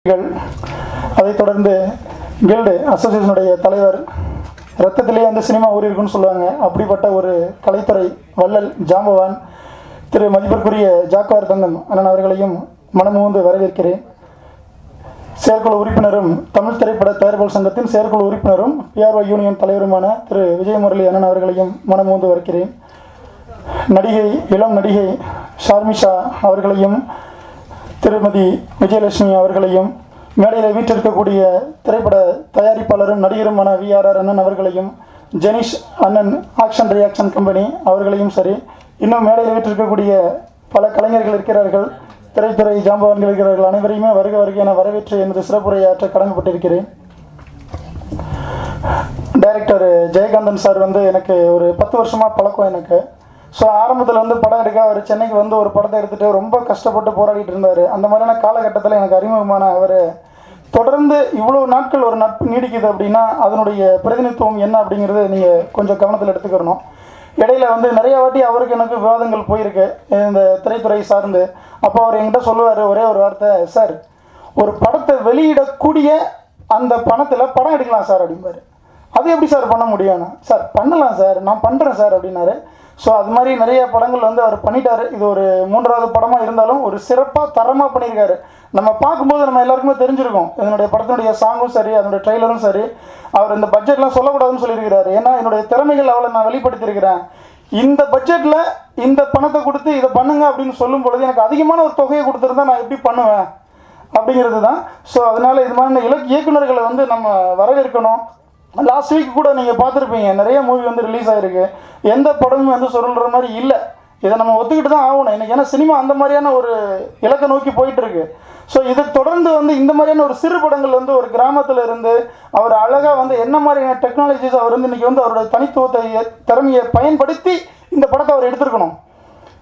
அதைத் தொடர்ந்து கில்டு அசோசியேஷனுடைய தலைவர் ரத்தத்திலே அந்த சினிமா ஊரிருக்குன்னு சொல்லுவாங்க. அப்படிப்பட்ட ஒரு கலைத்துறை வள்ளல் ஜாம்பவான் திரு மதிப்பிற்குரிய ஜாக்குவார் தங்கம் அண்ணன் அவர்களையும் மனமுவந்து வரவேற்கிறேன். செயற்குழு உறுப்பினரும் தமிழ் திரைப்பட தயாரிப்பாளர் சங்கத்தின் செயற்குழு உறுப்பினரும் PRO யூனியன் தலைவருமான திரு விஜயமுரளி அண்ணன் அவர்களையும் மனமுவந்து வரவேற்கிறேன். இளம் நடிகை ஷார்மிஷா அவர்களையும் திருமதி விஜயலட்சுமி அவர்களையும் மேடையில் வீற்றிருக்கக்கூடிய திரைப்பட தயாரிப்பாளரும் நடிகருமான VRR அண்ணன் அவர்களையும் ஜெனிஷ் அண்ணன் ஆக்ஷன் ரியாக்ஷன் கம்பெனி அவர்களையும் சரி, இன்னும் மேடையில் வீற்றிருக்கக்கூடிய பல கலைஞர்கள் இருக்கிறார்கள், திரைத்துறை ஜாம்பவான்கள் இருக்கிறார்கள். அனைவரையுமே வருக வருக என வரவேற்று எனது சிறப்புரையாற்ற கடமைப்பட்டிருக்கிறேன். டைரக்டர் ஜெயகாந்தன் சார் எனக்கு ஒரு 10 வருஷமாக பழக்கம் எனக்கு. ஸோ ஆரம்பத்தில் படம் எடுக்க அவர் சென்னைக்கு ஒரு படத்தை எடுத்துகிட்டு ரொம்ப கஷ்டப்பட்டு போராடிட்டு இருந்தார். அந்த மாதிரியான காலகட்டத்தில் எனக்கு அறிமுகமான அவர் தொடர்ந்து இவ்வளோ நாட்கள் ஒரு நட்பு நீடிக்குது அப்படின்னா அதனுடைய பிரதிநிதித்துவம் என்ன அப்படிங்கிறது நீங்கள் கொஞ்சம் கவனத்தில் எடுத்துக்கிறணும். இடையில நிறைய வாட்டி அவருக்கு எனக்கு விவாதங்கள் போயிருக்கு இந்த திரைத்துறை சார்ந்து. அப்போ அவர் என்கிட்ட சொல்லுவார் ஒரே ஒரு வார்த்தை, சார் ஒரு படத்தை வெளியிடக்கூடிய அந்த பணத்தில் படம் எடுக்கலாம் சார் அப்படிம்பாரு. அது எப்படி சார் பண்ண முடியும்? சார் பண்ணலாம் சார், நான் பண்ணுறேன் சார் அப்படின்னாரு. ஸோ அது மாதிரி நிறைய படங்கள் அவர் பண்ணிட்டாரு. இது ஒரு 3வது படமாக இருந்தாலும் ஒரு சிறப்பாக தரமாக பண்ணியிருக்காரு. நம்ம பார்க்கும்போது நம்ம எல்லாருக்குமே தெரிஞ்சிருக்கும் இதனுடைய படத்தினுடைய சாங்கும் சரி, அதனுடைய ட்ரெய்லரும் சரி. அவர் இந்த பட்ஜெட்லாம் சொல்லக்கூடாதுன்னு சொல்லியிருக்கிறாரு. ஏன்னா என்னுடைய திறமைகள் அவளை நான் வெளிப்படுத்தியிருக்கிறேன். இந்த பட்ஜெட்டில் இந்த பணத்தை கொடுத்து இதை பண்ணுங்க அப்படின்னு சொல்லும் பொழுது எனக்கு அதிகமான ஒரு தொகையை கொடுத்துருந்தா நான் எப்படி பண்ணுவேன் அப்படிங்கிறது தான். ஸோ அதனால் இது மாதிரி இயக்குநர்களை நம்ம வரவேற்கணும். லாஸ்ட் வீக் கூட நீங்கள் பார்த்துருப்பீங்க, நிறைய மூவி ரிலீஸ் ஆகிருக்கு. எந்த படமும் சொல்கிற மாதிரி இல்லை. இதை நம்ம ஒத்துக்கிட்டு தான் ஆகணும் இன்றைக்கி. ஏன்னா சினிமா அந்த மாதிரியான ஒரு இலக்கை நோக்கி போயிட்டுருக்கு. ஸோ இதை தொடர்ந்து இந்த மாதிரியான ஒரு சிறு படங்கள் ஒரு கிராமத்தில் இருந்து அவர் அழகாக என்ன மாதிரியான டெக்னாலஜிஸ் அவர் இன்றைக்கி அவருடைய தனித்துவத்தை திறமையை பயன்படுத்தி இந்த படத்தை அவர் எடுத்துருக்கணும்.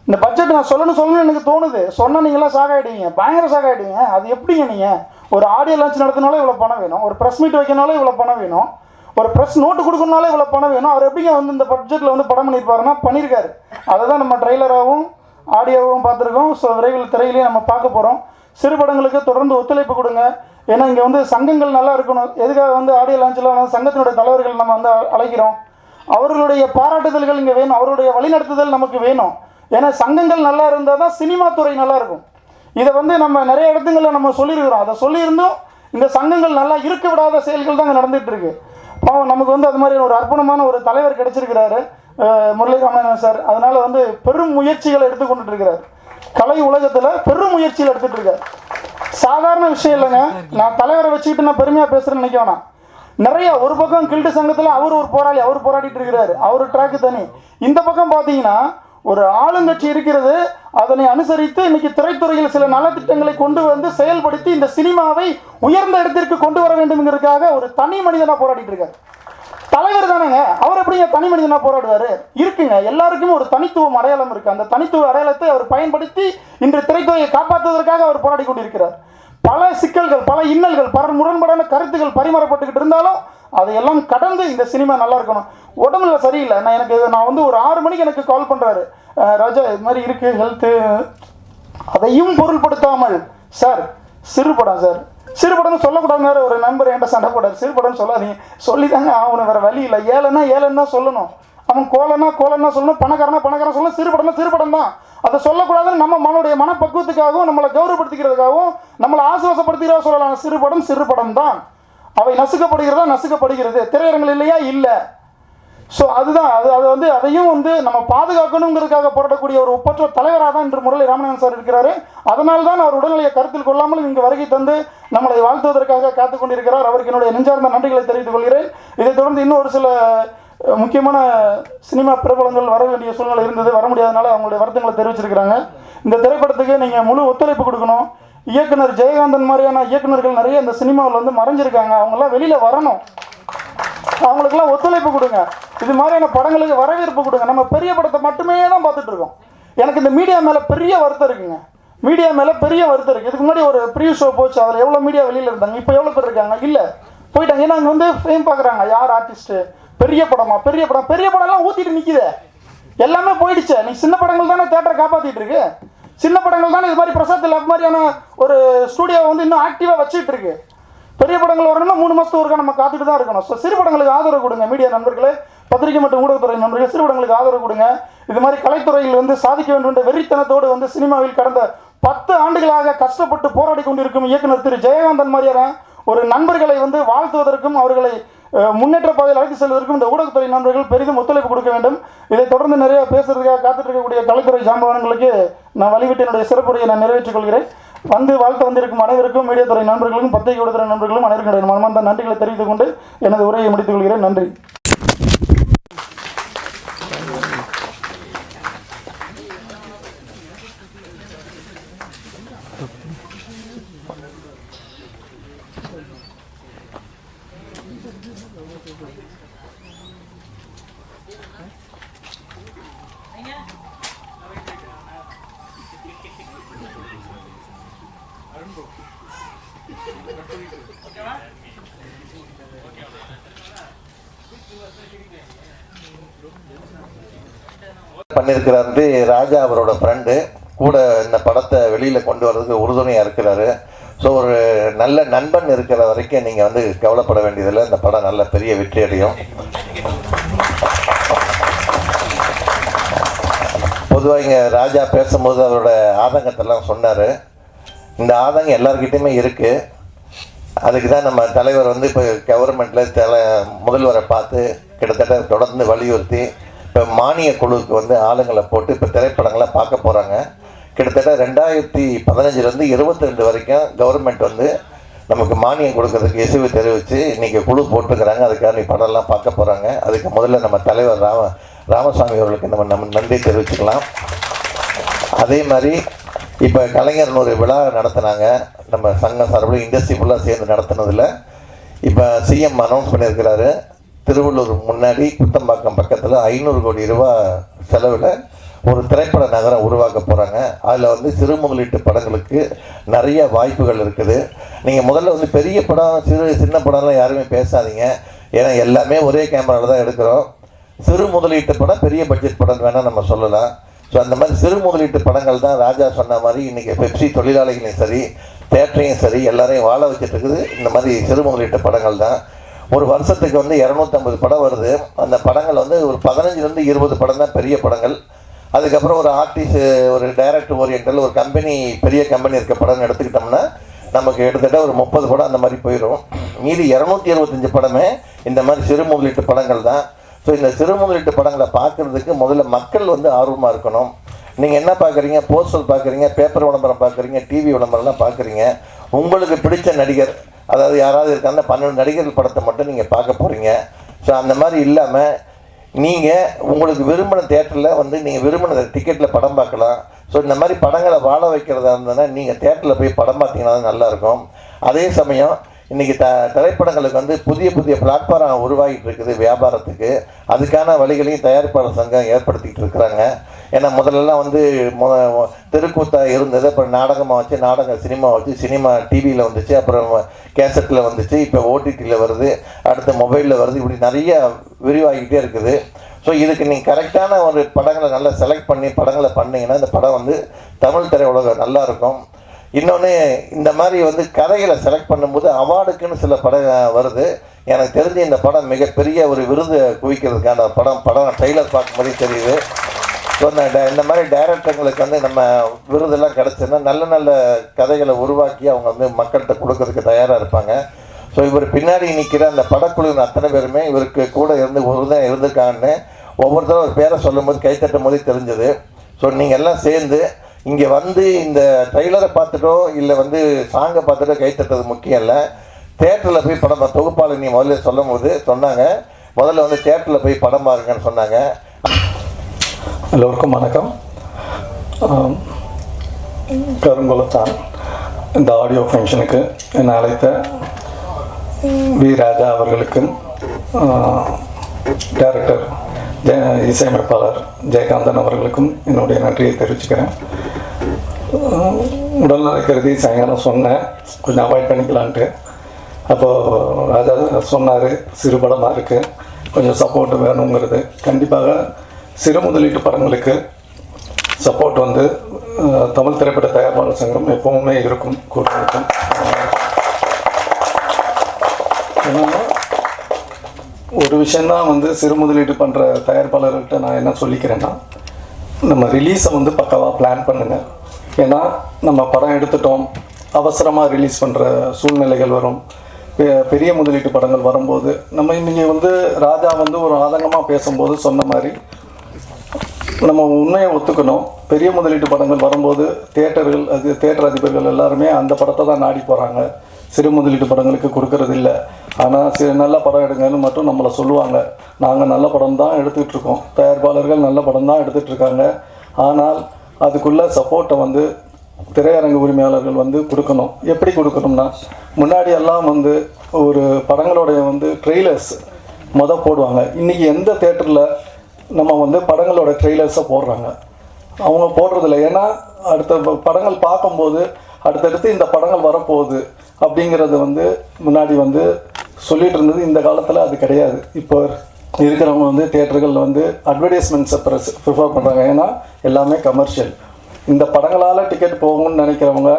இந்த பட்ஜெட் நான் சொல்லணும்னு எனக்கு தோணுது. சொன்னால் நீங்களாம் சாகாயிடுவீங்க, பயங்கர சாகாயிடுவீங்க. அது எப்படிங்க? நீங்கள் ஒரு ஆடியோ லான்ச் நடத்தினாலும் இவ்வளோ பணம் வேணும், ஒரு ப்ரெஸ் மீட் வைக்கனாலும் இவ்வளோ பணம் வேணும், ஒரு ப்ரெஸ் நோட்டு கொடுக்கணுனாலே இவ்வளோ பணம் வேணும். அவர் எப்படிங்க இந்த பட்ஜெட்டில் படம் பண்ணியிருப்பாருன்னா பண்ணியிருக்காரு. அதை தான் நம்ம ட்ரெய்லராகவும் ஆடியோவும் பார்த்துருக்கோம். ஸோ விரைவில் திரையிலையும் நம்ம பார்க்க போகிறோம். சிறு படங்களுக்கு தொடர்ந்து ஒத்துழைப்பு கொடுங்க. ஏன்னா இங்கே சங்கங்கள் நல்லா இருக்கணும். எதுக்காக ஆடியோ லான்ச்சில் சங்கத்தினுடைய தலைவர்கள் நம்ம அழைக்கிறோம். அவர்களுடைய பாராட்டுதல்கள் இங்கே வேணும், அவருடைய வழிநடத்துதல் நமக்கு வேணும். ஏன்னா சங்கங்கள் நல்லா இருந்தால் தான் சினிமா துறை நல்லா இருக்கும். இதை நம்ம நிறைய இடத்துங்களில் நம்ம சொல்லியிருக்கிறோம். அதை சொல்லியிருந்தும் இந்த சங்கங்கள் நல்லா இருக்க விடாத செயல்கள் தான் இங்கே நடந்துகிட்டு இருக்கு. பாவம் நமக்கு அது மாதிரி ஒரு அற்புதமான ஒரு தலைவர் கிடைச்சிருக்கிறாரு முரளி ராமநாதன் சார். அதனால பெரும் முயற்சிகளை எடுத்துக்கொண்டுட்டு இருக்கிறார். கலை உலகத்தில் பெரும் முயற்சிகள் எடுத்துகிட்டு இருக்கார். சாதாரண விஷயம் இல்லைங்க. நான் தலைவரை வச்சுக்கிட்டு நான் பெருமையாக பேசுகிறேன்னு நினைக்க வேணாம். நிறைய ஒரு பக்கம் கில்டு சங்கத்தில் அவர் ஒரு போராளி, அவர் போராடிட்டு இருக்கிறாரு, அவர் ட்ராக்கு தனி. இந்த பக்கம் பார்த்தீங்கன்னா ஒரு ஆளுங்கட்சி இருக்கிறது. அதனை அனுசரித்து இன்னைக்கு திரைத்துறையில் சில நலத்திட்டங்களை கொண்டு செயல்படுத்தி இந்த சினிமாவை உயர்ந்த இடத்திற்கு கொண்டு வர வேண்டும்ங்கிறதுக்காக ஒரு தனி மனிதனா போராடிட்டு இருக்காரு. தலைவர் தானேங்க, அவர் எப்படிங்க தனி மனிதனா போராடுவாரு? இருக்குங்க, எல்லாருக்குமே ஒரு தனித்துவம் அடையாளம் இருக்கு. அந்த தனித்துவ அடையாளத்தை அவர் பயன்படுத்தி இன்று திரைத்துறையை காப்பாற்றுவதற்காக அவர் போராடி கொண்டிருக்கிறார். பல சிக்கல்கள், பல இன்னல்கள், பல முரண்பாடான கருத்துக்கள் பரிமாறப்பட்டுக்கிட்டு இருந்தாலும் அதையெல்லாம் கடந்து இந்த சினிமா நல்லா இருக்கணும். உடம்புல சரியில்லை, நான் ஒரு 6 மணிக்கு எனக்கு கால் பண்ணுறாரு, ராஜா இது மாதிரி இருக்குது ஹெல்த்து. அதையும் பொருள்படுத்தாமல் சார் சிறு படம் சார், சிறு படம்னு சொல்லக்கூடாதுன்னு ஒரு நண்பர் என்கிட்ட சண்டை போடார். சிறு படம்னு சொல்லாதீங்க, சொல்லி தாங்க ஆகணும், வேறு வழி இல்லை. ஏழைன்னா தான் சொல்லணும், அவன் கோலன்னா சொல்லணும், பணக்காரன் சொல்லணும். சிறு படம் தான். அதை சொல்லக்கூடாதுன்னு நம்ம மனப்பக்குவத்துக்காகவும் நம்மளை கௌரவப்படுத்திக்கிறதுக்காகவும் நம்மளை ஆசுவாசப்படுத்திக்கிறதா சொல்லலாம். சிறு படம் தான். அவை நசுக்கப்படுகிறது. திரையரங்கள் இல்லையா? இல்லை. ஸோ அதுதான் அதையும் நம்ம பாதுகாக்கணுங்கிறதுக்காக போராடக்கூடிய ஒரு ஒப்பற்ற தலைவராக தான் இன்று முரளி ராமநாதன் சார் இருக்கிறாரு. அதனால தான் அவர் உடல்நிலையை கருத்தில் கொள்ளாமல் இங்கு வருகை தந்து நம்மளை வாழ்த்துவதற்காக காத்துக் கொண்டிருக்கிறார். அவருக்கு என்னுடைய நெஞ்சார்ந்த நன்றிகளை தெரிவித்துக் கொள்கிறேன். இதைத் தொடர்ந்து இன்னும் ஒரு சில முக்கியமான சினிமா பிரபலங்கள் வர வேண்டிய சூழ்நிலை இருந்தது, வர முடியாதனால அவங்களுடைய வருத்தங்களை தெரிவிச்சிருக்கிறாங்க. இந்த திரைப்படத்துக்கு நீங்கள் முழு ஒத்துழைப்பு கொடுக்கணும். இயக்குனர் ஜெயகாந்தன் மாதிரியான இயக்குநர்கள் நிறைய இந்த சினிமாவில் மறைஞ்சிருக்காங்க. அவங்கெல்லாம் வெளியில் வரணும். அவங்களுக்கெல்லாம் ஒத்துழைப்பு கொடுங்க. இது மாதிரியான படங்களுக்கு வரவேற்பு கொடுங்க. நம்ம பெரிய படத்தை மட்டுமே தான் பார்த்துட்டு இருக்கோம். எனக்கு இந்த மீடியா மேலே பெரிய வருத்தம் இருக்குங்க. இதுக்கு முன்னாடி ஒரு ப்ரீ ஷோ போச்சு, அதில் எவ்வளோ மீடியா வெளியில் இருந்தாங்க, இப்போ எவ்வளோ பேர் இருக்காங்க? இல்லை, போயிட்டாங்க. ஏன்னா அங்கே ஃபேம் பார்க்குறாங்க, யார் ஆர்டிஸ்ட்டு, பெரிய படம்லாம் ஊற்றிட்டு நிற்கிது, எல்லாமே போயிடுச்சு. நீ சின்ன படங்கள் தானே தேட்டரை காப்பாற்றிட்டு இருக்கு. சின்ன படங்கள் தான் இது மாதிரி பிரசாத் லேப் மாதிரியான ஒரு ஸ்டூடியோ வந்து இன்னும் ஆக்டிவாக வச்சுட்டு இருக்கு. பெரிய படங்கள் வரணும்னா 3 மாதத்துக்கு ஒருக்கா நம்ம காத்துட்டு தான் இருக்கணும். ஸோ சிறு படங்களுக்கு ஆதரவு கொடுங்க. மீடியா நண்பர்களே, பத்திரிகை மற்றும் ஊடகத்துறை நண்பர்கள், சிறு படங்களுக்கு ஆதரவு கொடுங்க. இது மாதிரி கலைத்துறையில் வந்து சாதிக்க வேண்டும் என்ற வெறித்தனத்தோடு வந்து சினிமாவில் கடந்த 10 ஆண்டுகளாக கஷ்டப்பட்டு போராடி கொண்டிருக்கும் இயக்குனர் திரு ஜெயகாந்தன் மாதிரியான ஒரு நண்பர்களை வந்து வாழ்த்துவதற்கும் அவர்களை முன்னேற்ற பாதையில் அழைத்து செல்வதற்கும் இந்த ஊடகத்துறை நண்பர்கள் பெரிதும் ஒத்துழைப்பு கொடுக்க வேண்டும். இதை தொடர்ந்து நிறைய பேசுறதுக்காக காத்துட்டு இருக்கக்கூடிய கலைத்துறை ஜாம்பவான்களுக்கு நான் வழிவிட்டு என்னுடைய சிறப்புரையை நான் நிறைவேற்றிக் கொள்கிறேன். வந்து வாழ்த்து வந்திருக்கும் அனைவருக்கும், மீடியாத்துறை நண்பர்களுக்கும், பத்திரிகை ஊடகத்துறை நண்பர்களும் அனைவருக்கும் மனமார்ந்த நன்றிகளை தெரிவித்துக் கொண்டு எனது உரையை முடித்துக் கொள்கிறேன். நன்றி. பண்ணியிருக்கிறாரு ராஜா, அவரோட ஃப்ரெண்டு கூட இந்த படத்தை வெளியில் கொண்டு வர்றதுக்கு உறுதுணையாக இருக்கிறாரு. ஸோ ஒரு நல்ல நண்பன் இருக்கிற வரைக்கும் நீங்கள் வந்து கவலைப்பட வேண்டியதில்லை. இந்த படம் நல்ல பெரிய வெற்றி அடையும். பொதுவாக இங்கே ராஜா பேசும்போது அவரோட ஆதங்கத்தெல்லாம் சொன்னார். இந்த ஆதங்கம் எல்லாருக்கிட்டையுமே இருக்குது. அதுக்கு தான் நம்ம தலைவர் வந்து இப்போ கவர்மெண்ட்டில் முதல்வரை பார்த்து கிட்டத்தட்ட தொடர்ந்து வலியுறுத்தி இப்போ மானிய குழுவுக்கு வந்து ஆளுங்களை போட்டு இப்போ திரைப்படங்களை பார்க்க போகிறாங்க. கிட்டத்தட்ட 2015 22 வரைக்கும் கவர்மெண்ட் வந்து நமக்கு மானியம் கொடுக்கறதுக்கு இசைவு தெரிவித்து இன்றைக்கி குழு போட்டுருக்கிறாங்க. அதுக்காக படம்லாம் பார்க்க போகிறாங்க. அதுக்கு முதல்ல நம்ம தலைவர் ராமசாமி அவர்களுக்கு நம்ம நன்றி தெரிவிச்சுக்கலாம். அதே மாதிரி இப்போ கலைஞர் ஒரு விழா நடத்தினாங்க. நம்ம சங்கம் சார்பில் இண்டஸ்ட்ரி ஃபுல்லாக சேர்ந்து நடத்தினதில் இப்போ சிஎம் அனௌன்ஸ் பண்ணியிருக்கிறாரு. திருவள்ளூர் முன்னாடி குத்தம்பாக்கம் பக்கத்தில் 500 கோடி ரூபா செலவில் ஒரு திரைப்பட நகரம் உருவாக்க போகிறாங்க. அதில் வந்து சிறு முதலீட்டு படங்களுக்கு நிறைய வாய்ப்புகள் இருக்குது. நீங்கள் முதல்ல வந்து பெரிய படம் சின்ன படம்லாம் யாருமே பேசாதீங்க. ஏன்னா எல்லாமே ஒரே கேமராவில் தான் எடுக்கிறோம். சிறு முதலீட்டு படம் பெரிய பட்ஜெட் படம் வேணால் நம்ம சொல்லலாம். ஸோ அந்த மாதிரி சிறு முதலீட்டு படங்கள் தான் ராஜா சொன்ன மாதிரி இன்றைக்கி பெப்சி தொழிலாளிகளையும் சரி, தேட்டரையும் சரி, எல்லாரையும் வாழ வச்சுட்டு இருக்குது இந்த மாதிரி சிறு முதலீட்டு படங்கள் தான். ஒரு வருஷத்துக்கு வந்து 250 படம் வருது. அந்த படங்கள் வந்து ஒரு 15 20 படம் தான் பெரிய படங்கள். அதுக்கப்புறம் ஒரு ஆர்டிஸ்ட், ஒரு டைரக்டர் ஓரியன்டல், ஒரு கம்பெனி, பெரிய கம்பெனி இருக்க படம்னு எடுத்துக்கிட்டோம்னா நமக்கு கிட்டத்தட்ட ஒரு 30 படம் அந்த மாதிரி போயிடும். மீதி 225 படமே இந்த மாதிரி சிறு முதலீட்டு படங்கள் தான். ஸோ இந்த சிறு முதலீட்டு படங்களை பார்க்குறதுக்கு முதல்ல மக்கள் வந்து ஆர்வமாக இருக்கணும். நீங்கள் என்ன பார்க்குறீங்க? போஸ்டர் பார்க்குறீங்க, பேப்பர் விளம்பரம் பார்க்குறீங்க, டிவி விளம்பரம்லாம் பார்க்குறீங்க. உங்களுக்கு பிடிச்ச நடிகர், அதாவது யாராவது இருக்காங்க 12 நடிகர்கள் படத்தை மட்டும் நீங்கள் பார்க்க போகிறீங்க. ஸோ அந்த மாதிரி இல்லாமல் நீங்கள் உங்களுக்கு விரும்பின தேட்டரில் வந்து நீங்கள் விரும்பின டிக்கெட்டில் படம் பார்க்கலாம். ஸோ இந்த மாதிரி படங்களை வாழ வைக்கிறதா இருந்ததுன்னா நீங்கள் தேட்டரில் போய் படம் பார்த்தீங்கன்னா தான் நல்லாயிருக்கும். அதே சமயம் இன்றைக்கி திரைப்படங்களுக்கு வந்து புதிய பிளாட்ஃபார்ம் உருவாகிட்டு இருக்குது வியாபாரத்துக்கு. அதுக்கான வழிகளையும் தயாரிப்பாளர் சங்கம் ஏற்படுத்திக்கிட்டு இருக்கிறாங்க. ஏன்னா முதல்லலாம் வந்து தெருக்கூத்தாக இருந்தது. அப்புறம் நாடகமாக வச்சு, நாடகம் சினிமா வச்சு, சினிமா டிவியில் வந்துச்சு, அப்புறம் கேசட்டில் வந்துச்சு, இப்போ ஓடிடியில் வருது, அடுத்த மொபைலில் வருது. இப்படி நிறைய விரிவாகிக்கிட்டே இருக்குது. ஸோ இதுக்கு நீங்கள் கரெக்டான ஒரு படங்களை நல்லா செலக்ட் பண்ணி படங்களை பண்ணிங்கன்னா இந்த படம் வந்து தமிழ் திரையுலகம் நல்லாயிருக்கும். இன்னொன்று, இந்த மாதிரி வந்து கதைகளை செலக்ட் பண்ணும்போது அவார்டுக்குன்னு சில படம் வருது. எனக்கு தெரிஞ்சு இந்த படம் மிகப்பெரிய ஒரு விருது குவிக்கிறதுக்கான படம் ட்ரெய்லர் பார்க்கும்போதே தெரியுது. ஸோ இந்த மாதிரி டைரக்டர்களுக்கு வந்து நம்ம விருதெல்லாம் கிடச்சுன்னா நல்ல கதைகளை உருவாக்கி அவங்க வந்து மக்கள்கிட்ட கொடுக்கறதுக்கு தயாராக இருப்பாங்க. ஸோ இவர் பின்னாடி நிற்கிற அந்த படக்குழுவின் அத்தனை பேருமே இவருக்கு கூட இருந்து உறுதியாக இருந்திருக்காங்கன்னு ஒவ்வொருத்தரும் ஒரு பேரை சொல்லும்போது கைத்தட்டும் போதே தெரிஞ்சது. ஸோ நீங்கள் எல்லாம் சேர்ந்து இங்கே வந்து இந்த ட்ரெய்லரை பார்த்துட்டோ இல்லை வந்து சாங்கை பார்த்துட்டோ கைத்தட்டது முக்கியம் இல்லை. தேட்டரில் போய் படம் தொகுப்பாளர் நீ முதல்ல சொல்லும் போது சொன்னாங்க, முதல்ல வந்து தேட்டரில் போய் படம் பாருங்கன்னு சொன்னாங்க. எல்லோருக்கும் வணக்கம். கருங்குளத்தான் இந்த ஆடியோ ஃபங்க்ஷனுக்கு என்னை அழைத்த வி ராஜா அவர்களுக்கும், டைரக்டர் இசையமைப்பாளர் ஜெயகாந்தன் அவர்களுக்கும் என்னுடைய நன்றியை தெரிவிச்சுக்கிறேன். உடல்நல கருதி சாயங்காலம் சொன்னேன் கொஞ்சம் அவாய்ட் பண்ணிக்கலான்ட்டு. அப்போது ராஜா சொன்னார், சிறு படமாக இருக்குது, கொஞ்சம் சப்போர்ட்டு வேணுங்கிறது. கண்டிப்பாக சிறு முதலீட்டு படங்களுக்கு சப்போர்ட் வந்து தமிழ் திரைப்பட தயாரிப்பாளர் சங்கம் எப்பவுமே இருக்கும், கூட இருக்கும். என்னன்னா ஒரு விஷயந்தான் வந்து சிறு முதலீடு பண்ணுற தயாரிப்பாளர்கள்ட்ட நான் என்ன சொல்லிக்கிறேன்னா, நம்ம ரிலீஸை வந்து பக்காவாக பிளான் பண்ணுங்கள். ஏன்னா நம்ம படம் எடுத்துட்டோம், அவசரமாக ரிலீஸ் பண்ணுற சூழ்நிலைகள் வரும். பெரிய முதலீட்டு படங்கள் வரும்போது நம்ம இன்றைக்கி வந்து ராஜா வந்து ஒரு ஆதங்கமாக பேசும்போது சொன்ன மாதிரி நம்ம உண்மையை ஒத்துக்கணும். பெரிய முதலீட்டு படங்கள் வரும்போது தியேட்டர் அதிபர்கள் எல்லாருமே அந்த படத்தை தான் நாடி போகிறாங்க, சிறு முதலீட்டு படங்களுக்கு கொடுக்கறது இல்லை. ஆனால் நல்ல படம் எடுங்கன்னு மட்டும் நம்மளை சொல்லுவாங்க. நாங்கள் நல்ல படம் தான் எடுத்துகிட்ருக்கோம், தயாரிப்பாளர்கள் நல்ல படம் தான் எடுத்துகிட்ருக்காங்க. ஆனால் அதுக்குள்ளே சப்போர்ட்டை வந்து திரையரங்கு உரிமையாளர்கள் வந்து கொடுக்கணும். எப்படி கொடுக்கணும்னா, முன்னாடி எல்லாம் வந்து ஒரு படங்களுடைய வந்து ட்ரெய்லர்ஸ் போடுவாங்க. இன்றைக்கி எந்த தேட்டரில் நம்ம வந்து படங்களோட ட்ரெய்லர்ஸை போடுறாங்க? அவங்க போடுறதில்ல. ஏன்னா அடுத்த படங்கள் பார்க்கும்போது அடுத்தடுத்து இந்த படங்கள் வரப்போகுது அப்படிங்கிறது வந்து முன்னாடி வந்து சொல்லிகிட்டு இருந்தது. இந்த காலத்தில் அது கிடையாது. இப்போ இருக்கிறவங்க வந்து தியேட்டர்களில் வந்து அட்வர்டைஸ்மெண்ட்ஸை ப்ரிஃபர் பண்ணுறாங்க. ஏன்னா எல்லாமே கமர்ஷியல். இந்த படங்களால் டிக்கெட் போகணும்னு நினைக்கிறவங்க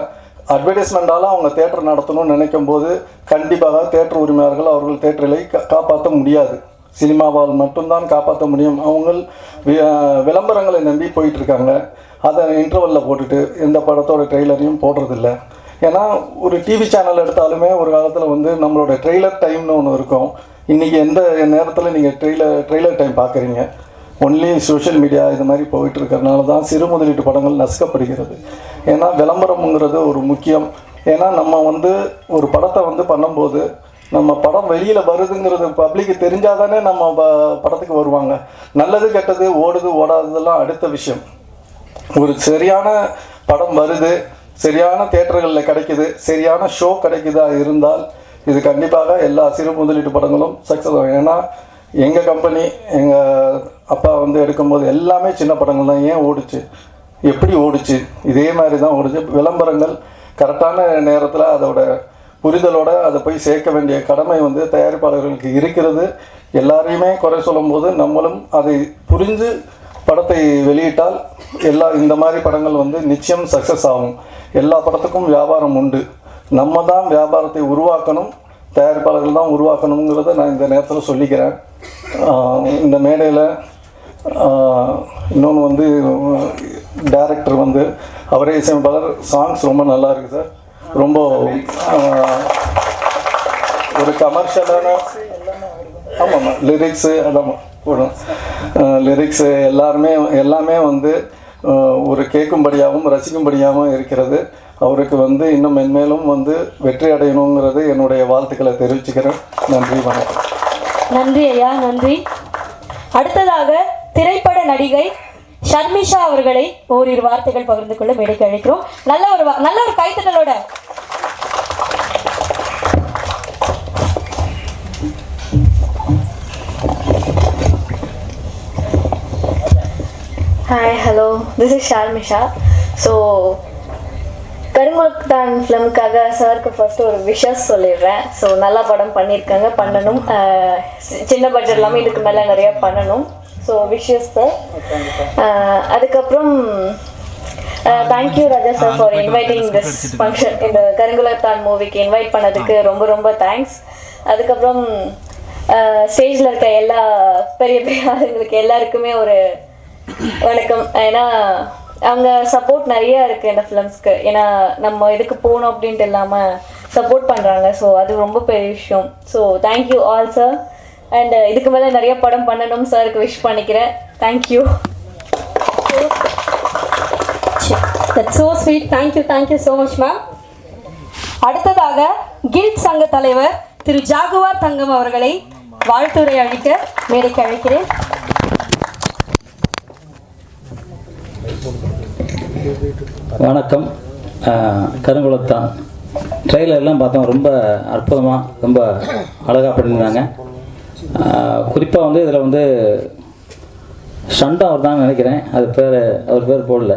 அட்வர்டைஸ்மெண்ட்டால் அவங்க தேட்டர் நடத்தணும்னு நினைக்கும் போது கண்டிப்பாக தேட்டர் உரிமையாளர்கள் அவர்கள் தேட்டர்களை காப்பாற்ற முடியாது. சினிமாவால் மட்டும்தான் காப்பாற்ற முடியும். அவங்க விளம்பரங்களை நம்பி போயிட்டுருக்காங்க. அதை இன்டர்வலில் போட்டுட்டு எந்த படத்தோட ட்ரெய்லரையும் போடுறதில்ல. ஏன்னா ஒரு டிவி சேனல் எடுத்தாலுமே ஒரு காலத்தில் வந்து நம்மளோட ட்ரெய்லர் டைம்னு ஒன்று இருக்கும். இன்றைக்கி எந்த நேரத்தில் நீங்கள் ட்ரெய்லர் டைம் பார்க்குறீங்க? ஒன்லி சோஷியல் மீடியா இது மாதிரி போயிட்டு இருக்கிறதுனால தான் சிறு முதலீட்டு படங்கள் நசுக்கப்படுகிறது. ஏன்னா விளம்பரம்ங்கிறது ஒரு முக்கியம். ஏன்னா நம்ம வந்து ஒரு படத்தை வந்து பண்ணும்போது நம்ம படம் வெளியில் வருதுங்கிறது பப்ளிக்கு தெரிஞ்சால் தானே நம்ம படத்துக்கு வருவாங்க. நல்லது கெட்டது ஓடுது ஓடாததெல்லாம் அடுத்த விஷயம். ஒரு சரியான படம் வருது, சரியான தியேட்டர்களில் கிடைக்குது, சரியான ஷோ கிடைக்குதா இருந்தால் இது கண்டிப்பாக எல்லா சிறு முதலீட்டு படங்களும் சக்ஸஸ் ஆகும். ஏன்னா எங்கள் கம்பெனி எங்கள் அப்பா வந்து எடுக்கும்போது எல்லாமே சின்ன படங்கள் தான். ஏன் ஓடிச்சு, எப்படி ஓடிச்சு? இதே மாதிரி தான் ஓடிச்சு. விளம்பரங்கள் கரெக்டான நேரத்தில் அதோட புரிதலோடு அதை போய் சேர்க்க வேண்டிய கடமை வந்து தயாரிப்பாளர்களுக்கு இருக்கிறது. எல்லாரையுமே குறை சொல்லும்போது நம்மளும் அதை புரிஞ்சு படத்தை வெளியிட்டால் இந்த மாதிரி படங்கள் வந்து நிச்சயம் சக்ஸஸ் ஆகும். எல்லா படத்துக்கும் வியாபாரம் உண்டு. நம்ம தான் வியாபாரத்தை உருவாக்கணும், தயாரிப்பாளர்கள் தான் உருவாக்கணுங்கிறத நான் இந்த நேரத்தில் சொல்லிக்கிறேன். இந்த மேடையில் இன்னொன்று வந்து டைரக்டர் வந்து அவரே இசையமைப்பாளர். சாங்ஸ் ரொம்ப நல்லா இருக்குது சார். ரொம்ப ஒரு கமர்ஷியலான ஆமாம்மா லிரிக்ஸு அதான் போடும். லிரிக்ஸு எல்லாமே வந்து ஒரு கேட்கும்படியாகவும் ரசிக்கும்படியாகவும் இருக்கிறது. அவருக்கு வந்து இன்னும் மென்மேலும் வந்து வெற்றி அடையணுங்கிறது என்னுடைய வாழ்த்துக்களை தெரிவிச்சுக்கிறேன். நன்றி, வணக்கம். நன்றி ஐயா, நன்றி. அடுத்ததாக திரைப்பட நடிகை ஷர்மிஷா அவர்களை ஓரிரு வார்த்தைகள் பகிர்ந்து கொள்ள மேடைக்கு அழைக்கிறோம். நல்ல ஒரு கைத்தட்டலோட. Hi, hello. This is Sharmisha. So, கருங்குளத்தான் ஃபிலிம்காக சாருக்கு ஃபர்ஸ்ட் ஒரு விஷஸ் சொல்லிடுறேன். ஸோ நல்லா படம் பண்ணியிருக்காங்க, பண்ணணும். சின்ன பட்ஜெட் இல்லாமல் இதுக்கு மேலே நிறையா பண்ணணும். So wishes sir. அதுக்கப்புறம் thank you Raja sir for inviting this function. இந்த கருங்குளத்தான் மூவிக்கு இன்வைட் பண்ணதுக்கு ரொம்ப ரொம்ப தேங்க்ஸ். அதுக்கப்புறம் ஸ்டேஜில் இருக்க எல்லா பெரிய பெரிய ஆளுங்களுக்கு எல்லாருக்குமே ஒரு வணக்கம். ஏன்னா அவங்க சப்போர்ட் நிறையா இருக்குது இந்த ஃபிலிம்ஸ்க்கு. ஏன்னா நம்ம இதுக்கு போகணும் அப்படின்ட்டு இல்லாமல் சப்போர்ட் பண்ணுறாங்க. ஸோ அது ரொம்ப பெரிய விஷயம். So thank you all sir. And இதுக்கு மேலே நிறைய படம் பண்ணணும் சாருக்கு விஷ் பண்ணிக்கிறேன். Thank you. That's so sweet. Thank you so much ma'am. அடுத்ததாக கில்ட் சங்க தலைவர் திரு ஜாகுவார் தங்கம் அவர்களை வாழ்த்துரை அளிக்க மேடைக்கு அழைக்கிறேன். வணக்கம். கருங்குளத்தான் ட்ரெய்லர்லாம் பார்த்தோம். ரொம்ப அற்புதமாக, ரொம்ப அழகாக பண்ணியிருந்தாங்க. குறிப்பாக வந்து இதில் வந்து ஷண்டம் அவர் தான் நினைக்கிறேன். அவர் பேர் போடல.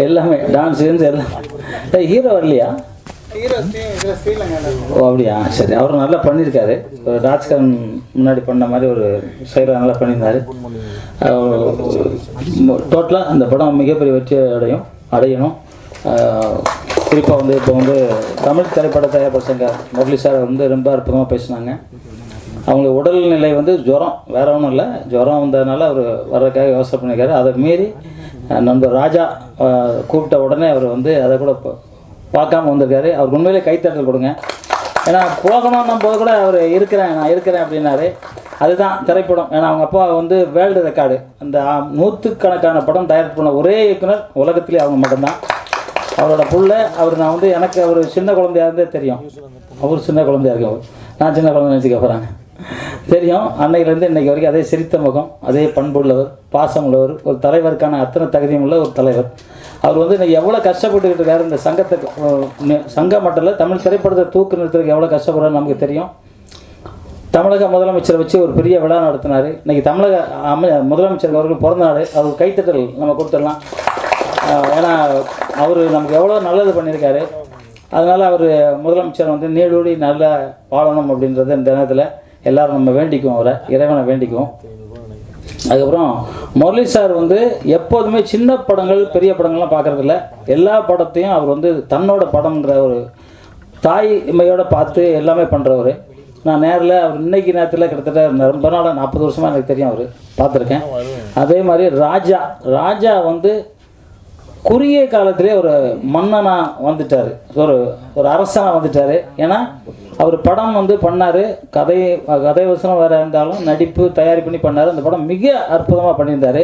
எல்லாமே டான்ஸ் எல்லாம். ஹீரோ வரலையா? ஓ அப்படியா, சரி. அவரும் நல்லா பண்ணியிருக்காரு. ஒரு ராஜ்கரன் முன்னாடி பண்ண மாதிரி ஒரு சைடாக நல்லா பண்ணியிருந்தார். டோட்டலாக அந்த படம் மிகப்பெரிய வெற்றி அடையணும். குறிப்பாக வந்து இப்போ வந்து தமிழ் திரைப்பட தயாரிப்பாளர் சங்க முரளி சார் வந்து ரொம்ப அற்புதமாக பேசினாங்க. அவங்களுக்கு உடல்நிலை வந்து ஜுரம், வேற ஒன்றும் இல்லை, ஜுரம் வந்ததுனால அவர் வர்றதுக்காக யோசனை பண்ணியிருக்காரு. அதை மீறி நண்பர் ராஜா கூப்பிட்ட உடனே அவர் வந்து அதை கூட பார்க்காம வந்திருக்காரு. அவருக்கு உண்மையிலே கைத்தட்டல் கொடுங்க. ஏன்னா போகணும்னும் போது கூட அவர் நான் இருக்கிறேன் அப்படின்னாரு. அதுதான் திரைப்படம். ஏன்னா அவங்க அப்பா வந்து வேர்ல்டு ரெக்கார்டு, அந்த 100கணக்கான படம் தயாரிப்பு பண்ண ஒரே இயக்குனர் உலகத்துலேயே அவங்க மட்டும்தான். அவரோட புள்ள அவர் நான் வந்து எனக்கு அவர் சின்ன குழந்தையாக இருந்தே தெரியும். அவர் சின்ன குழந்தையாக இருக்கும், நான் சின்ன குழந்தை நினச்சிக்க போகிறாங்க தெரியும். அன்னையிலேருந்து இன்றைக்கி வரைக்கும் அதே சிரித்த முகம், அதே பண்புள்ளவர், பாசம் உள்ளவர், ஒரு தலைவருக்கான அத்தனை தகுதியும் உள்ள ஒரு தலைவர். அவர் வந்து இன்றைக்கி எவ்வளோ கஷ்டப்பட்டுக்கிட்டு இருக்காரு. இந்த சங்கம் மட்டும் இல்லை, தமிழ் திரைப்படத்தை தூக்கு நிறுத்துறதுக்கு எவ்வளோ கஷ்டப்படுறாரு நமக்கு தெரியும். தமிழக முதலமைச்சரை வச்சு ஒரு பெரிய விழா நடத்தினார். இன்றைக்கி தமிழக முதலமைச்சர் அவர்கள் பிறந்த நாள், அவர் கைத்தட்டல் நம்ம கொடுத்துடலாம். ஏன்னா அவர் நமக்கு எவ்வளோ நல்லது பண்ணியிருக்காரு. அதனால் அவர் முதலமைச்சர் வந்து நீடூடி நல்லா வாழணும் அப்படின்றது இந்த நேரத்தில் எல்லோரும் நம்ம வேண்டிக்குவோம், அவரை இறைவனை வேண்டிக்குவோம். அதுக்கப்புறம் முரளி சார் வந்து எப்போதுமே சின்ன படங்கள் பெரிய படங்கள்லாம் பார்க்குறதில்ல, எல்லா படத்தையும் அவர் வந்து தன்னோட படம்ன்ற ஒரு தாய்மையோடு பார்த்து எல்லாமே பண்ணுறவர். நான் நேரில் அவர் இன்னைக்கு நேரத்தில் கிட்டத்தட்ட ரொம்ப நாள் 40 வருஷமாக எனக்கு தெரியும், அவர் பார்த்துருக்கேன். அதே மாதிரி ராஜா வந்து குறுகிய காலத்திலே ஒரு மன்னனாக வந்துட்டார், ஒரு அரசனாக வந்துட்டார். ஏன்னா அவர் படம் வந்து பண்ணார், கதை வசனம் வேறு இருந்தாலும் நடிப்பு தயாரிப்பு பண்ணி பண்ணார். அந்த படம் மிக அற்புதமாக பண்ணியிருந்தார்.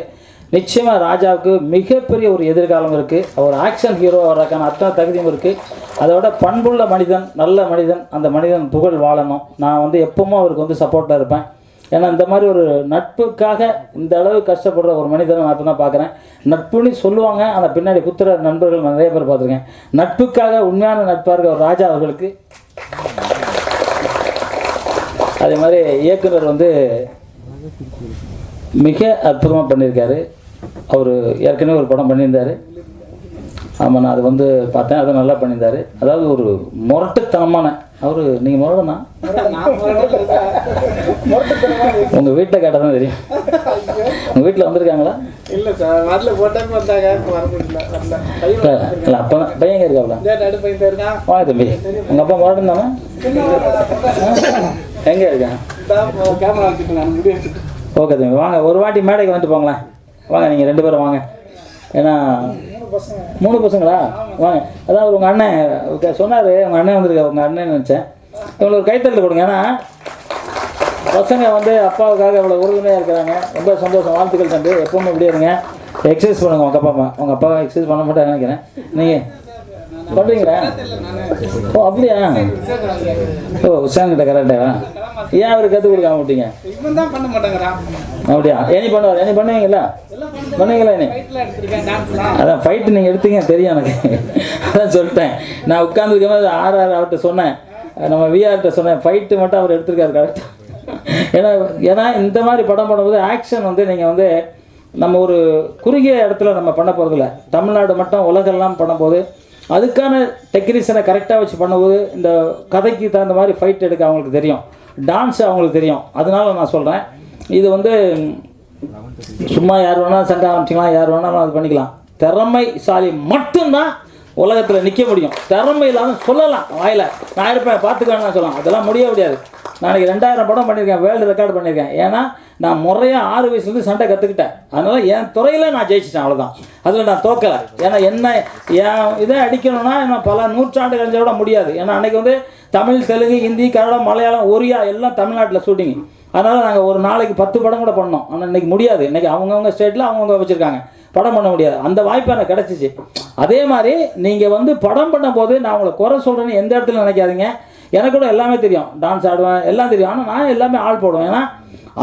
நிச்சயமாக ராஜாவுக்கு மிகப்பெரிய ஒரு எதிர்காலம் இருக்குது. அவர் ஆக்ஷன் ஹீரோ வர்றதுக்கான அத்தனை தகுதியும் இருக்குது. அதோட பண்புள்ள மனிதன், நல்ல மனிதன், அந்த மனிதன் புகழ் வாழணும். நான் வந்து எப்பவும் அவருக்கு வந்து சப்போர்ட்டாக இருப்பேன். ஏன்னா இந்த மாதிரி ஒரு நட்புக்காக இந்த அளவு கஷ்டப்படுற ஒரு மனிதனை நான் இப்போ தான் பார்க்குறேன். நட்புன்னு சொல்லுவாங்க, ஆனால் பின்னாடி குத்துற நண்பர்கள் நிறைய பேர் பார்த்துருக்கேன். நட்புக்காக உண்மையான நட்பாக இருக்க ஒரு ராஜா அவர்களுக்கு. அதே மாதிரி இயக்குனர் வந்து மிக அற்புதமாக பண்ணியிருக்காரு. அவர் ஏற்கனவே ஒரு படம் பண்ணியிருந்தார். ஆமாம், நான் அது வந்து பார்த்தேன், அதை நல்லா பண்ணியிருந்தார். அதாவது ஒரு முரட்டுத்தனமான அவர். நீங்கள் முரடனா? உங்கள் வீட்டில் கேட்டால் தான் தெரியும். உங்கள் வீட்டில் வந்திருக்காங்களா? இல்லை சார், வரல. போட்டாங்க வந்தாங்க, வர முடியல. இல்லை அப்போ பையன் இருக்காங்களா? வாங்க தம்பி, உங்கள் அப்பா முரடன் தானே? எங்கே இருக்கேன்? ஓகே தம்பி, வாங்க ஒரு வாட்டி மேடைக்கு வந்துட்டு போங்களேன். வாங்க, நீங்கள் 2 பேரும் வாங்க. ஏன்னா 3 பசங்களா? வாங்க. அதாவது உங்கள் அண்ணன் சொன்னார், உங்கள் அண்ணன் வந்திருக்க, உங்கள் அண்ணன் நினச்சேன். இவங்களுக்கு ஒரு கைத்தட்டல் கொடுங்க. ஏன்னா பசங்க வந்து அப்பாவுக்காக இவ்வளோ உறுதுணையாக இருக்கிறாங்க. ரொம்ப சந்தோஷம், வாழ்த்துக்கள் தம்பி. எப்பவுமே இப்படி இருங்க. எக்ஸசைஸ் பண்ணுங்க. உங்கள் அப்பா எக்ஸசைஸ் பண்ண மாட்டேன் நினைக்கிறேன். நீங்கள் பண்ணுறீங்களா? ஓ அப்படியா? ஓ உஷாங்கிட்ட கரெக்டா? ஏன் அவருக்கு கற்றுக் கொடுக்காம விட்டீங்க? அப்படியா? எனி பண்ணுவார்? எனி பண்ணுவீங்களா? பண்ணுவீங்களா? எனி அதான் ஃபைட்டு நீங்கள் எடுத்தீங்க தெரியும் எனக்கு. அதான் சொல்லிட்டேன். நான் உட்காந்துருக்கும் போது அவர்கிட்ட சொன்னேன், நம்ம விஆர்கிட்ட சொன்னேன், ஃபைட்டு மட்டும் அவர் எடுத்திருக்காரு கரெக்டாக. ஏன்னா இந்த மாதிரி படம் பண்ணும்போது ஆக்ஷன் வந்து நீங்கள் வந்து நம்ம ஒரு குறுகிய இடத்துல நம்ம பண்ண போகிறதில்ல. தமிழ்நாடு மட்டும் உலகெல்லாம் பண்ணும்போது அதுக்கான டெக்னீஷியனை கரெக்டாக வச்சு பண்ணும்போது இந்த கதைக்கு தகுந்த மாதிரி ஃபைட் எடுக்க அவங்களுக்கு தெரியும், டான்ஸ் அவங்களுக்கு தெரியும். அதனால நான் சொல்கிறேன், இது வந்து சும்மா யார் வேணாலும் சண்டை ஆரம்பிச்சிக்கலாம், யார் வேணாலும் அது பண்ணிக்கலாம். திறமைசாலி மட்டும்தான் உலகத்தில் நிற்க முடியும். திறமை இல்லாமல் சொல்லலாம் வாயில், நான் இருப்பேன் பார்த்துக்கவேன்னு சொல்லலாம். அதெல்லாம் முடியாது. நாளைக்கு 2000 படம் பண்ணியிருக்கேன், வேர்ல்டு ரெக்கார்டு பண்ணியிருக்கேன். ஏன்னா நான் முறையாக 6 வயசுலேருந்து சண்டை கற்றுக்கிட்டேன். அதனால் என் துறையில் நான் ஜெயிச்சிட்டேன், அவ்வளோதான். அதில் நான் தோக்கலை. ஏன்னா என் இதை அடிக்கணும்னா நான் பல நூற்றாண்டு கழிஞ்ச விட முடியாது. ஏன்னா அன்றைக்கி வந்து தமிழ், தெலுங்கு, ஹிந்தி, கன்னடம், மலையாளம், ஒரியா எல்லாம் தமிழ்நாட்டில் ஷூட்டிங். அதனால் நாங்கள் ஒரு நாளைக்கு 10 படம் கூட பண்ணோம். ஆனால் இன்றைக்கி முடியாது. இன்றைக்கி அவங்கவுங்க ஸ்டேட்டில் அவங்கவுங்க வச்சுருக்காங்க, படம் பண்ண முடியாது. அந்த வாய்ப்பு எனக்கு கிடச்சிச்சு. அதே மாதிரி நீங்கள் வந்து படம் பண்ணும்போது நான் உங்களை குறை சொல்கிறேன்னு எந்த இடத்துல நினைக்காதீங்க. எனக்கு கூட எல்லாமே தெரியும், டான்ஸ் ஆடுவேன், எல்லாம் தெரியும். ஆனால் நான் எல்லாமே ஆள் போடுவேன். ஏன்னா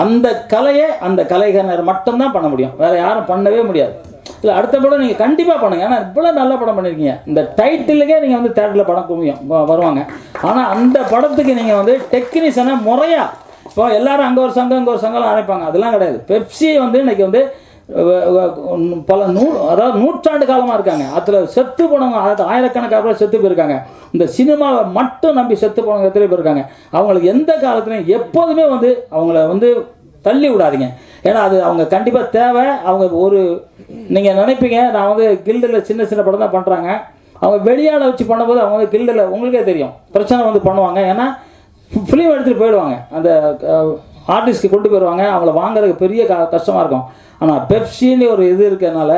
அந்த கலையை அந்த கலைஞர் மட்டும்தான் பண்ண முடியும், வேறு யாரும் பண்ணவே முடியாது. இல்லை அடுத்த படம் நீங்கள் கண்டிப்பாக பண்ணுங்கள். ஏன்னா இவ்வளோ நல்ல படம் பண்ணியிருக்கீங்க. இந்த டைட்டிலுக்கே நீங்கள் வந்து தேட்டரில் படம் குமியும் வருவாங்க. ஆனால் அந்த படத்துக்கு நீங்கள் வந்து டெக்னீஷியனை முறையாக இப்போ எல்லோரும் அங்கே ஒரு சங்கம் இங்கே ஒரு சங்கம்லாம் அழைப்பாங்க, அதெல்லாம் கிடையாது. பெப்சி வந்து இன்றைக்கி வந்து பல அதாவது நூற்றாண்டு காலமாக இருக்காங்க. அதில் செத்து போனவங்க அதாவது ஆயிரக்கணக்கான செத்து போயிருக்காங்க. இந்த சினிமாவை மட்டும் நம்பி செத்து போனவங்க எத்தனை பேர் இருக்காங்க. அவங்களுக்கு எந்த காலத்துலையும் எப்போதுமே வந்து அவங்கள வந்து தள்ளி விடாதீங்க. ஏன்னா அது அவங்க கண்டிப்பாக தேவை. அவங்க ஒரு நீங்கள் நினைப்பீங்க நான் வந்து கில்டில் சின்ன சின்ன படம் தான் பண்ணுறாங்க. அவங்க வெளியால் வச்சு பண்ணும்போது அவங்க வந்து கில்டில் உங்களுக்கே தெரியும் பிரச்சனை வந்து பண்ணுவாங்க. ஏன்னா ஃபிலிம் எடுத்துகிட்டு போயிடுவாங்க, அந்த ஆர்டிஸ்ட்க்கு கொண்டு போயிடுவாங்க. அவங்கள வாங்குறதுக்கு பெரிய கஷ்டமாக இருக்கும். ஆனால் பெப்சின்னு ஒரு இது இருக்கிறதுனால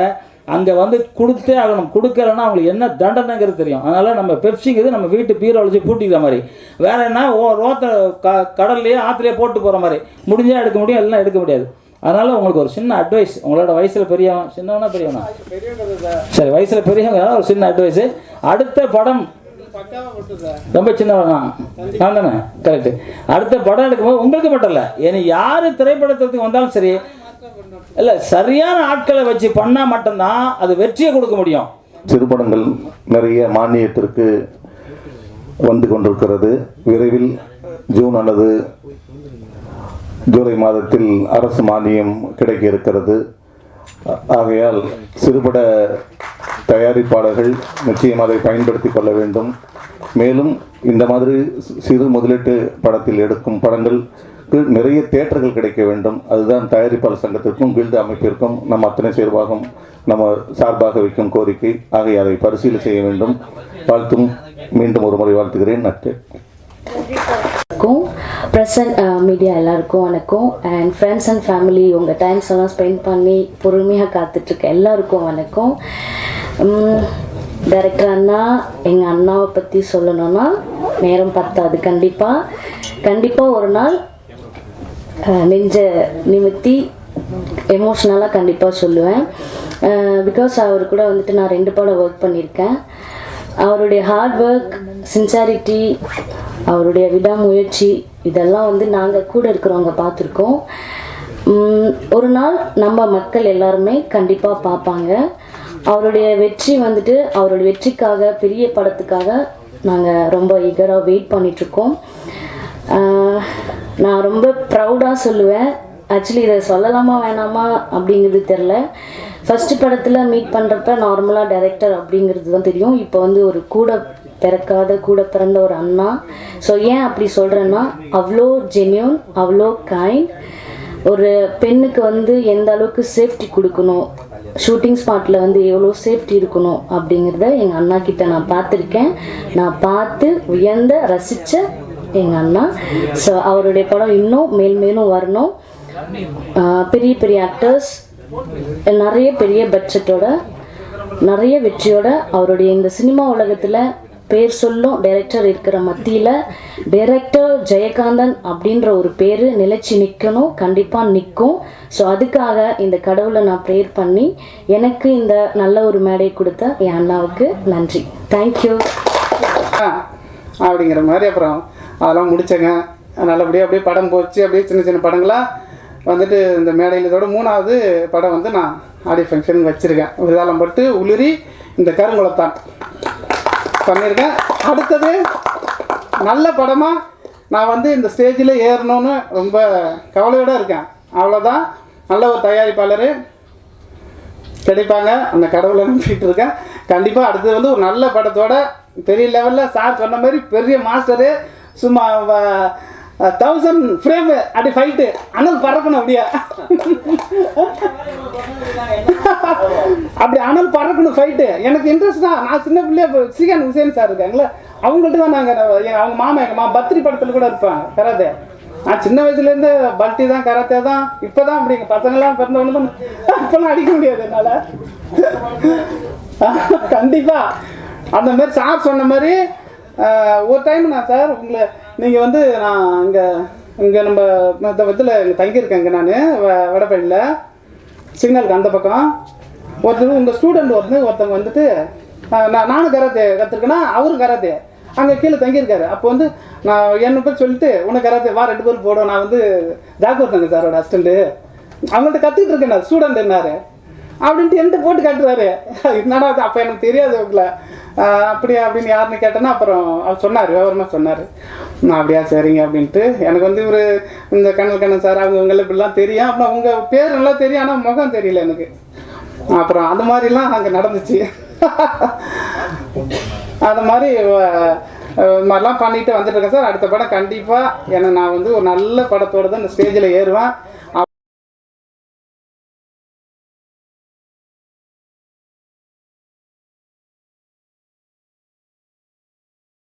அங்கே வந்து கொடுத்தே ஆகணும். கொடுக்கலன்னா அவங்களுக்கு என்ன தண்டனைங்கிறது தெரியும். அதனால் நம்ம பெப்சிங்கிறது நம்ம வீட்டு பீரோவில் வச்சு பூட்டிக்கிற மாதிரி, வேறு என்ன ரோத்த கடல்லையே ஆற்றுலையே போட்டு போகிற மாதிரி முடிஞ்சால் எடுக்க முடியும், எல்லாம் எடுக்க முடியாது. அதனால் உங்களுக்கு ஒரு சின்ன அட்வைஸ், உங்களோட வயசில் பெரியவன் சின்னவனா பெரியவனா சரி வயசில் பெரியவங்க ஒரு சின்ன அட்வைஸு. அடுத்த படம் ரொம்ப சின்னவனா நான் தானே கரெக்டு. அடுத்த படம் எடுக்கும்போது உங்களுக்கு மட்டும் இல்லை, ஏன்னா யார் திரைப்படத்துக்கு வந்தாலும் சரி இல்லை சரியான ஆட்களை வச்சு பண்ணால் மட்டும்தான் அது வெற்றியை கொடுக்க முடியும். சிறுபடங்கள் நிறைய மானியத்திற்கு வந்து கொண்டிருக்கிறது. விரைவில் ஜூன் அல்லது ஜூலை மாதத்தில் அரசு மானியம் கிடைக்க இருக்கிறது. ஆகையால் சிறுபட தயாரிப்பாளர்கள் நிச்சயம் அதை பயன்படுத்தி கொள்ள வேண்டும். மேலும் இந்த மாதிரி சிறு முதலீட்டு படத்தில் எடுக்கும் படங்களுக்கு நிறைய தியேட்டர்கள் கிடைக்க வேண்டும். அதுதான் தயாரிப்பாளர் சங்கத்திற்கும் கில்டு அமைப்பிற்கும் நம் அத்தனை சேர்வாகும் நம்ம சார்பாக வைக்கும் கோரிக்கை. ஆகிய அதை பரிசீலனை செய்ய வேண்டும். வாழ்த்தும் மீண்டும் ஒரு முறை வாழ்த்துகிறேன். நன்றி. ப்ரெசன்ட் மீடியா எல்லாருக்கும் வணக்கம். அண்ட் ஃப்ரெண்ட்ஸ் அண்ட் ஃபேமிலி உங்கள் டைம்ஸ் எல்லாம் ஸ்பெண்ட் பண்ணி பொறுமையாக காத்துட்ருக்க எல்லாருக்கும் வணக்கம். டைரக்டர் அண்ணா, எங்கள் அண்ணாவை பற்றி சொல்லணும்னா நேரம் பத்தாது. கண்டிப்பாக ஒரு நாள் நெஞ்ச நிமித்தி எமோஷ்னலாக கண்டிப்பாக சொல்லுவேன். பிகாஸ் அவர் கூட வந்துட்டு நான் 2 படம் ஒர்க் பண்ணியிருக்கேன். அவருடைய ஹார்ட் ஒர்க், சின்சாரிட்டி, அவருடைய விடாமுயற்சி இதெல்லாம் வந்து நாங்கள் கூட இருக்கிறவங்க பார்த்துருக்கோம். ஒரு நாள் நம்ம மக்கள் எல்லாருமே கண்டிப்பாக பார்ப்பாங்க. அவருடைய வெற்றி வந்துட்டு அவருடைய வெற்றிக்காக பெரிய படத்துக்காக நாங்கள் ரொம்ப ஈகராக வெயிட் பண்ணிகிட்ருக்கோம். நான் ரொம்ப ப்ரௌடாக சொல்லுவேன். ஆக்சுவலி இதை சொல்லலாமா வேணாமா அப்படிங்கிறது தெரில. ஃபஸ்ட்டு படத்தில் மீட் பண்ணுறப்ப நார்மலாக டைரக்டர் அப்படிங்கிறது தான் தெரியும். இப்போ வந்து ஒரு கூட பிறந்த ஒரு அண்ணா. ஸோ ஏன் அப்படி சொல்கிறேன்னா அவ்வளோ ஜென்யூன், அவ்வளோ கைண்ட். ஒரு பெண்ணுக்கு வந்து எந்த அளவுக்கு சேஃப்டி கொடுக்கணும், ஷூட்டிங் ஸ்பாட்டில் வந்து எவ்வளோ சேஃப்டி இருக்கணும் அப்படிங்கிறத எங்கள் அண்ணா கிட்ட நான் பார்த்துருக்கேன். நான் பார்த்து வியந்த ரசித்த எங்கள் அண்ணா. ஸோ அவருடைய படம் இன்னும் மேலும் வரணும். பெரிய பெரிய ஆக்டர்ஸ், நிறைய பெரிய பட்ஜெட்டோட, நிறைய வெற்றியோட அவருடைய இந்த சினிமா உலகத்தில் பேர் சொல்லும் டைரக்டர் இருக்கிற மத்தியில் டைரக்டர் ஜெயகாந்தன் அப்படின்ற ஒரு பேர் நிலைச்சி நிற்கணும். கண்டிப்பாக நிற்கும். ஸோ அதுக்காக இந்த கடவுளை நான் ப்ரேயர் பண்ணி எனக்கு இந்த நல்ல ஒரு மேடை கொடுத்த என் அண்ணாவுக்கு நன்றி. தேங்க்யூ அப்படிங்கிற மாதிரி அப்புறம் அதெல்லாம் முடித்தேங்க. நல்லபடியாக அப்படியே படம் போச்சு. அப்படியே சின்ன சின்ன படங்களாக வந்துட்டு இந்த மேடையில் இதோட 3வது படம் வந்து நான் ஆடியோ ஃபங்க்ஷன் வச்சுருக்கேன். விதாலம் பட்டு உளிரி இந்த கருங்குளத்தான் பண்ணியிருக்கேன். அடுத்தது நல்ல படமாக நான் வந்து இந்த ஸ்டேஜில் ஏறணும்னு ரொம்ப கவலையோடு இருக்கேன். அவ்வளோதான். நல்ல ஒரு தயாரிப்பாளர் கிடைப்பாங்க, அந்த கடவுளை நம்பிட்டு இருக்கேன். கண்டிப்பாக அடுத்தது வந்து ஒரு நல்ல படத்தோட பெரிய லெவலில் சார் சொன்ன மாதிரி பெரிய மாஸ்டரு சும்மா 1000 ஃப்ரேம் அப்படி ஃபைட்டு அனல் பறக்கணும். அப்படியே அப்படி அனல் பறக்கணும் ஃபைட்டு. எனக்கு இன்ட்ரெஸ்ட் தான். நான் சின்ன பிள்ளைய சிகன் ஹுசேன் சார் இருக்காங்களே அவங்கள்ட்ட தான் நாங்கள் அவங்க மாமா எங்கள் பத்திரி படத்தில் கூட இருப்பாங்க கராத்தே. நான் சின்ன வயசுலேருந்து பல்ட்டி தான் கராத்தே தான். இப்போ தான் அப்படிங்க பசங்கள்லாம் பிறந்தவொன்னு தான் இப்போலாம் அடிக்க முடியாது என்னால். கண்டிப்பாக அந்த மாதிரி சார் சொன்ன மாதிரி ஒரு டைம் நான் சார் உங்களை நீங்கள் வந்து நான் இங்கே நம்ம இதில் இங்கே தங்கியிருக்கேங்க. நான் வடபழனியில் சிக்னலுக்கு அந்த பக்கம் ஒருத்தர் உங்கள் ஸ்டூடெண்ட் ஒருத்தவங்க வந்துட்டு நானும் கராத்தே கற்றுருக்கேன்னா அவரும் கராத்தே அங்கே கீழே தங்கியிருக்காரு. அப்போ வந்து நான் என்ன போய் சொல்லிட்டு உனக்கு கராத்தே வா 2 பேரும் போடும். நான் வந்து ஜாக்கூர் தங்க சாரோட அசிஸ்டண்ட்டு அவங்கள்ட்ட கற்றுக்கிட்டு இருக்கேன். ஸ்டூடெண்ட் என்னாரு அப்படின்ட்டு என்கிட்ட போட்டு காட்டுறாரு. என்னடா அப்போ எனக்கு தெரியாது உங்களை அப்படியா அப்படின்னு யாருன்னு கேட்டேன்னா அப்புறம் அவர் சொன்னார், விவரமாக சொன்னார். அப்படியா சரிங்க அப்படின்ட்டு. எனக்கு வந்து இவர் இந்த கண்ணன் சார் அவங்கவுங்கள இப்படிலாம் தெரியும், அப்புறம் உங்கள் பேர் நல்லா தெரியும், ஆனால் முகம் தெரியல எனக்கு. அப்புறம் அந்த மாதிரிலாம் அங்கே நடந்துச்சு. அது மாதிரிலாம் பண்ணிட்டு வந்துட்டு இருக்கேன் சார். அடுத்த படம் கண்டிப்பாக ஏன்னா நான் வந்து ஒரு நல்ல படத்தோடு தான் இந்த ஸ்டேஜில் ஏறுவேன்.